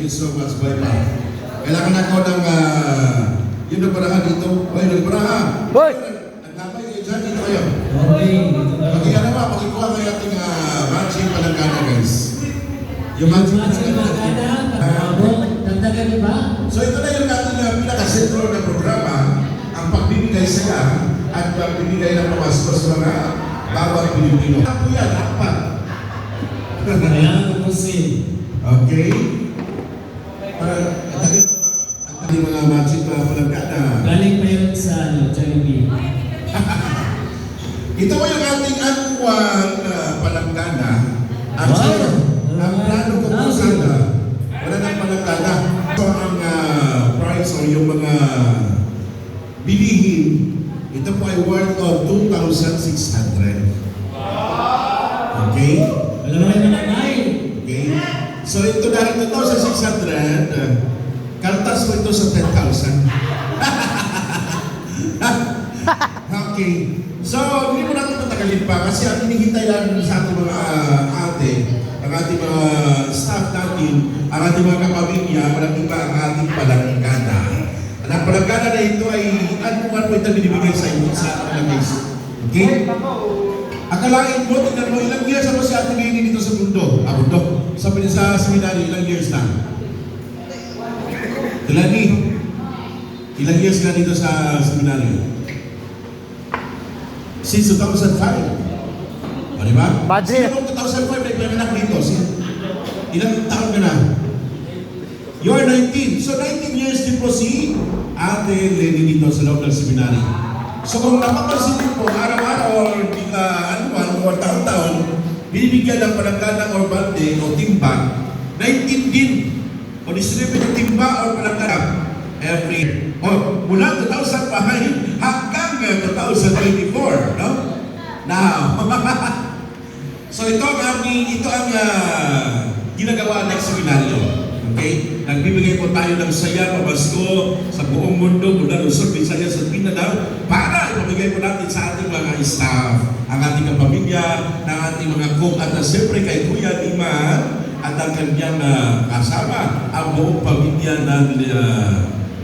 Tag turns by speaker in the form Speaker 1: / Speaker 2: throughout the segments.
Speaker 1: you so much. Bye-bye. Kailangan ako ng yung nagbarahan dito. Ay, nagbarahan.
Speaker 2: Hoy!
Speaker 1: Naglamay kayo dyan. Dito kayo.
Speaker 3: Okay.
Speaker 1: Pag-iya naman, pakikuha kayo ating matching palangkana, guys. Yung matching palangkana.
Speaker 3: Dagdagan niyo ba?
Speaker 1: So ito na yung ating pinaka-sentro na programa, ang pagbibigay saya at pagbibigay ng pamasko sa mga bawat Pilipino. Ako yan, apat.
Speaker 3: Kailangan ubusin.
Speaker 1: Okay? Ang ating mga matching palangkana.
Speaker 3: Galing pa yun sa Jollibee.
Speaker 1: Ito po yung ating anuang palangkana. Ang plano ko po sana, wala nang palangkana. So ang price o yung mga bilihin, ito po ay worth of 2,600. Okay?
Speaker 3: Wala ba kayo mananay?
Speaker 1: Okay? So ito dahil 2,600, kaltas mo ito sa 10,000. Okay. So, hindi mo natin patagalin pa kasi ang hinihintay lang sa ating mga ate, ang ating mga staff natin, ang ating mga kapamilya, walang iba ang ating palangkana. Ang palangkana na ito ay ano ito binibigay sa inyo sa ating mga guys. Okay? Akalain mo, tingnan mo, ilang years ako si Ate Lenny dito sa mundo? Mundo. Sabi niya sa seminary, ilang years na? Ilang years ka dito sa seminary? Since 2005. O, diba?
Speaker 2: Budget.
Speaker 1: Since 2005, naglanganak dito. Ilang taon ka na? You are 19. So, 19 years din po si Ate Lenny dito sa loob ng seminary. So, kung napapansin niyo po, araw-araw or taon-taon, binibigyan ng palangkana or balde o timba, 19 din. O distribute ng timba or palangkana. Mula 2005 hanggang 2024, no? Now, so ito ang ginagawa ng seminaryo. Okay? Nagbibigay po tayo ng saya, pamasko sa buong mundo, mula Luzon, Visayas at Mindanao, para ipamigay po natin sa ating mga staff, ang ating kapamilya, ng ating mga cook, at siyempre kay Kuya Iman at ang kanyang kasama, ang buong pamilya ng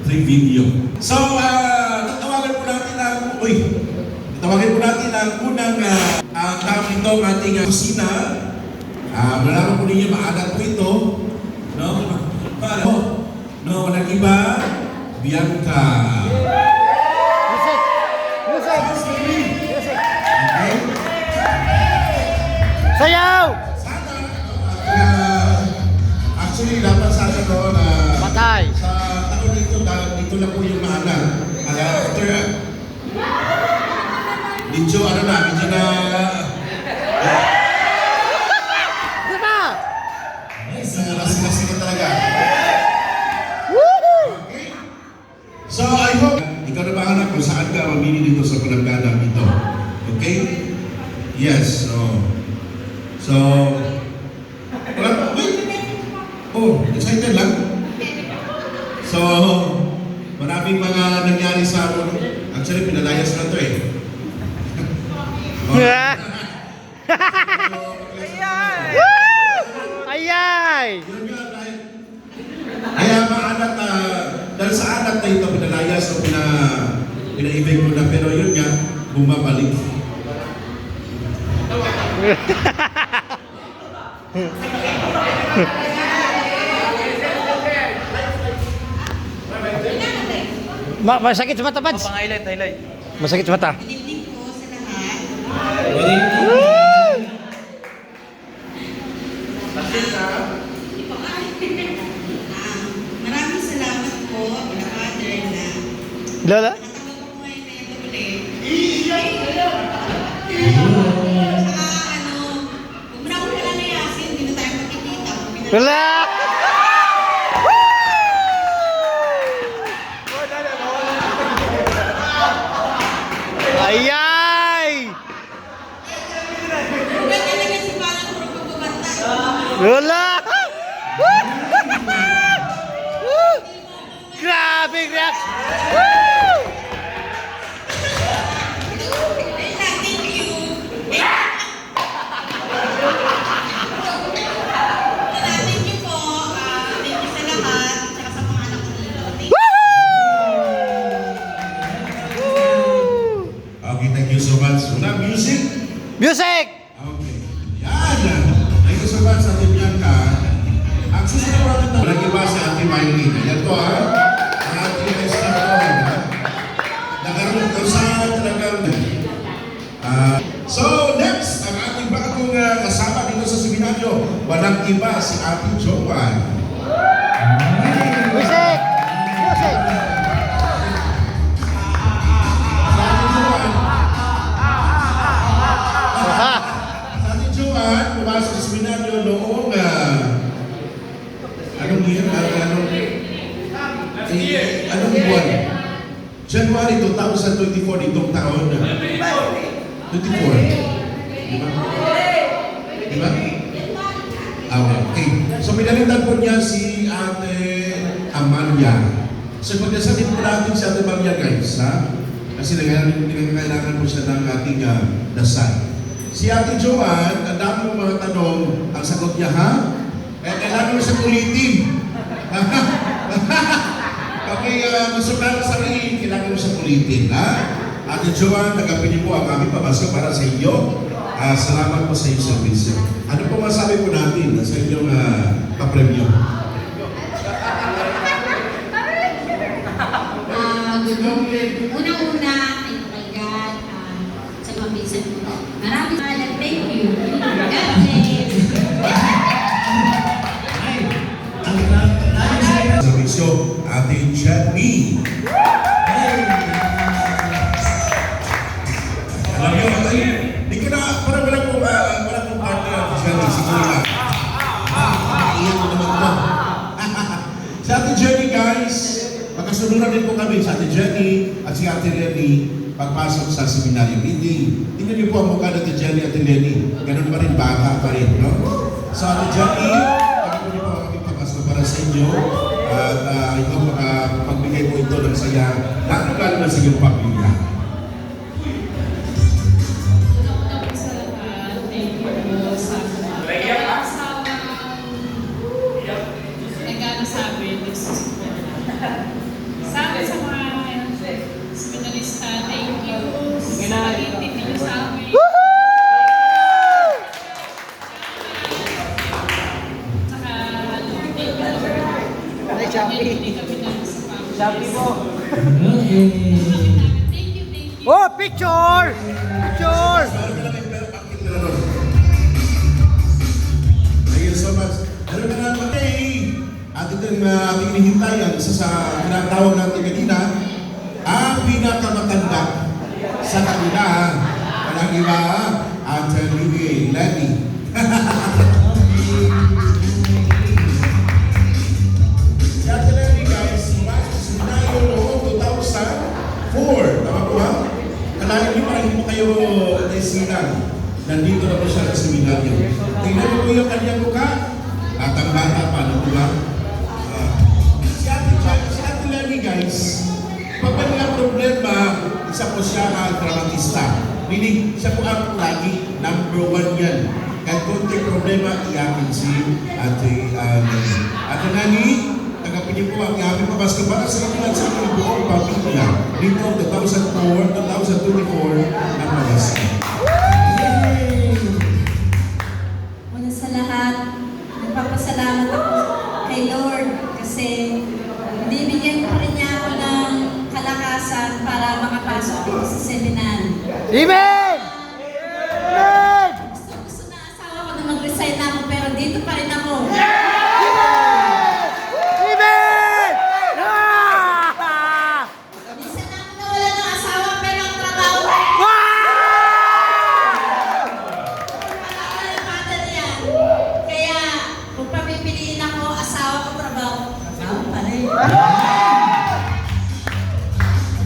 Speaker 1: Trevino. So, tatawagan po natin ang unang tawag ito ang ating kusina. Malaman po ninyo, maalat po ito. No? Walang iba, Bianca.
Speaker 2: Music!
Speaker 1: Okay?
Speaker 2: Sayaw!
Speaker 1: Sana, actually, dapat sana no, na
Speaker 2: Patay!
Speaker 1: sa taon dito na po yung maanak. Medyo na,
Speaker 2: Diba?
Speaker 1: Lasing-lasing ka talaga.
Speaker 2: Woohoo!
Speaker 1: Okay? So, I hope ikaw na bahala kung saan ka mamili dito sa palangkana ito. Okay? Yes. So, excited lang. So, maraming mga nangyari sa amin. Actually, pinalayas na ito eh.
Speaker 2: Ayay!
Speaker 1: Kaya maanak na, dahil sa anak na ito, pinalayas o pina-event ko na, pero yun nga, bumabalik.
Speaker 2: Masakit sa mata, Pads?
Speaker 4: Highlight.
Speaker 2: Masakit sa mata.
Speaker 5: Good evening po sa lahat. Maraming salamat po, Father, na
Speaker 2: Lola?
Speaker 5: nakatawa ko po ngayon na ito ulit. Huwag mo na akong palalayasin, hindi na tayo makikita.
Speaker 2: Lola! Ayay!
Speaker 5: Huwag talaga si parang puro pagbabanta.
Speaker 2: Lola! Grabe reaction!
Speaker 5: Thank you. Thank you po. Thank you sa
Speaker 2: Music!
Speaker 1: Okay. Yan. Thank you so much, Ate Bianca. Ang susunod natin na lagi ba si Ate Mylene? Yan to ha. Ang Ate Esther to ha. Nakaroon ko sa talagang so next, ang ating bagong kasama dito sa seminaryo, walang iba si Ate Joan.
Speaker 2: Music! Music! Aha!
Speaker 1: Sa Ate Joan, pumasok sa seminaryo noong anong year? Anong buwan? January 2024 itong taon. 24. Di ba? Di ba? Okay. So pinalitan po niya si Ate Amalia. So pagkasabi po natin si Ate Amalia guys, ha? Kasi nangangailangan po siya ng ating dasal. Si Ate Joan, ang dami mong mga tanong, ang sagot niya, ha? Kailangan mo siya ulitin. Kapag masukal sa sarili, kailangan mo siya ulitin, ha? Ate Joan, tagapin niyo po ang aming pamasko para sa iyo. Salamat po sa iyong servisyo. Ano po masabi po natin sa inyong papremyo?
Speaker 5: Unang-una, thank you kay God, sa mga pinsan ko. Maraming thank you. God bless.
Speaker 3: Ay, ang lagi
Speaker 1: Servisyo, Ate Jenny. Alam niyo, hindi ka na, parang walang partner, Ate Jenny, siguro lang. Iyan mo naman ko. Si Ate Jenny, guys, magkasunod din po kami sa Ate Jenny at si Ate Lenny pagpasok sa seminaryo. Tingnan niyo po ang mukha ng Ate Jenny at Ate Lenny. Ganun pa rin, bata pa rin, no? So Ate Jenny, tagapin niyo po ang aming pagpasok para sa inyo at ito pagbigay mo ito ng saya, lalo na sa iyong pamilya.
Speaker 4: Thank you po sa nag-ano sa amin, nagsusupport. Sa amin sa mga seminarista, thank you sa pag-intindi niyo sa amin. Saka, thank you Lord. Hindi kami lang sa pamilya.
Speaker 2: Shopee po.
Speaker 3: Okay.
Speaker 4: Thank you.
Speaker 2: Oh, picture! Picture!
Speaker 1: Thank you so much. Ano na naman at ito yung ating hinihintayan sa tinatawag natin kanina, ang pinakamatanda sa kanila. Walang iba, Ate Lenny. Si Ate Lenny guys, sinayo noong 2004. Tama po ba? Kalahin niyo parang hindi mo kayo naisinan. Nandito na po siya sa seminaryo. Tingnan mo po yung kanyang mukha. At ang bata pa, no, di ba? Si Ate Lenny guys, pag may mga problema, isa po siya ang dramatista. Meaning, siya po ang lagi number 1 yan. Kahit konting problema, iyakin si Ate Lenny. Ate Lenny, tagapin niyo po ang aming pabasko para sa kanila sa aming buong pamilya. Dito, 2004, 2024, ang pabasko.
Speaker 6: Una sa lahat, nagpapasalamat ako kay Lord kasi binibigyan pa rin niya ako ng kalakasan para makapasok dito sa seminar.
Speaker 2: Amen! Amen!
Speaker 6: Gusto na asawa ko na mag-resign na ako pero dito pa rin ako.
Speaker 2: Amen! Ah!
Speaker 6: Minsan na ako nawala ng asawa pero ang trabaho ko.
Speaker 2: Wow!
Speaker 6: Pag-aaral ng father yan. Kaya kung papipiliin ako, asawa ko trabaho. Asawa pala eh.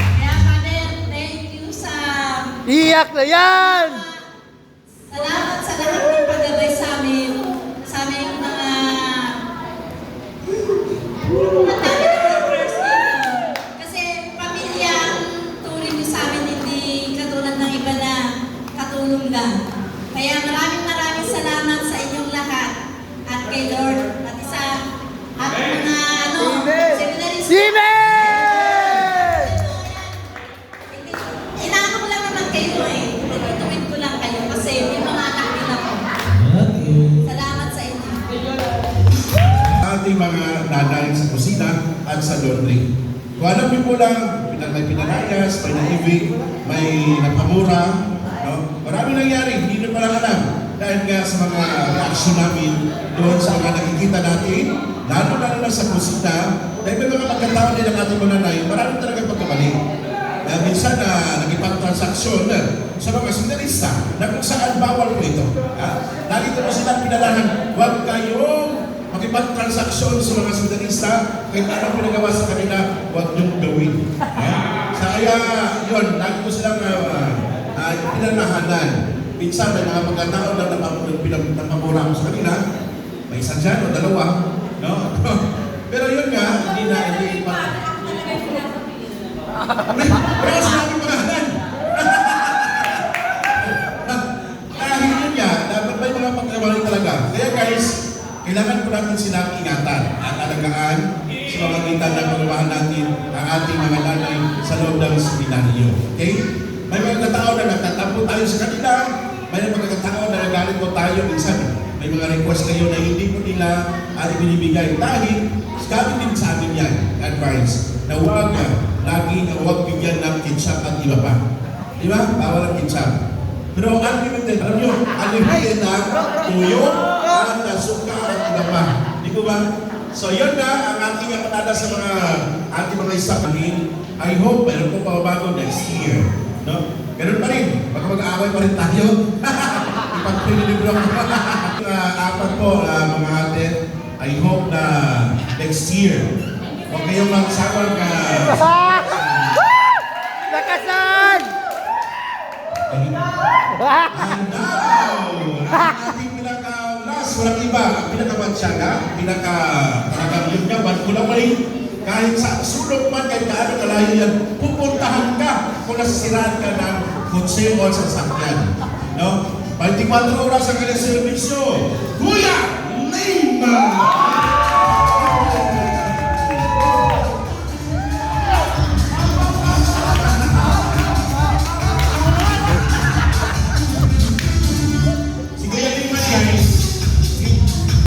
Speaker 6: Kaya father, thank you sa
Speaker 2: Iyak na yan!
Speaker 6: salamat sa lahat ng paggabay sa amin mga ang dami ng workers dito. Kasi pamilya ang turing niyo sa amin, hindi katulad ng iba na katulong lang. Kaya maraming salamat sa inyong lahat at kay Lord pati sa ating mga seminarista.
Speaker 2: Amen!
Speaker 6: Inaano ko lang naman kayo eh. Pinituwid ko lang
Speaker 1: sa ating mga nanay sa kusina at sa laundry. Kung alam niyo po lang, may pinalayas, may naibig, may napamura, no? Marami nangyari, hindi nyo palang alam. Dahil nga sa mga reaction namin doon sa mga nakikita natin, lalo na sa kusina, dahil may mga pagkataon din ang ating mga nanay, marami talagang pagkabalik. Minsan nagipag-transaksyon sa mga sinalista na kung saan bawal po ito. Lagi ito po sila pinalahan, huwag kayong makipag-transaksyon sa mga sinalista kahit anong pinagawa sa kanila, huwag niyong gawin. Kaya yun, lagi ko silang pinalahanan. Minsan may mga pagkataon na napamura ko sa kanila, may isa dyan o dalawa, no? Pero yun nga, hindi pa. Pero sinabi pangalan. Dahil yun nga, dapat may mga pagkawali talaga. Kaya guys, kailangan po natin silang ingatan at alagaan sa mga kita na pagkawahan natin ang ating mga nanay sa loob ng seminaryo. Okay? May mga katao na nagtatampo tayo sa kanila, may mga katao na nagalit po tayo minsan. May mga request kayo na hindi po nila ibinibigay. Dahil, sabi din sa amin yan, advice, na huwag bigyan ng ketchup at iba pa. Di ba? Bawal ang ketchup. Pero unlimited, alam nyo, unlimited ang tuyo at suka at iba pa. Di ko ba? So yun na ang ating panada sa mga ating mga staff. I hope meron po pababago next year. No? Ganun pa rin. Baka mag-aaway pa rin tayo. Ipag-pinilibro ko. Apat po mga ate, I hope na next year, huwag kayong magsawag ka.
Speaker 2: Lakasan!
Speaker 1: And now, ang ating pinaka-last, walang iba, ang pinaka-mansyaga, pinaka-talagang yun nga, kulamay, kahit sa sulok man, kahit kaano kalayo yan, pupuntahan ka kung nasisiraan ka ng kutse o sa sakyan. No? 24 oras ang kanyang servisyo. Kuya! Name!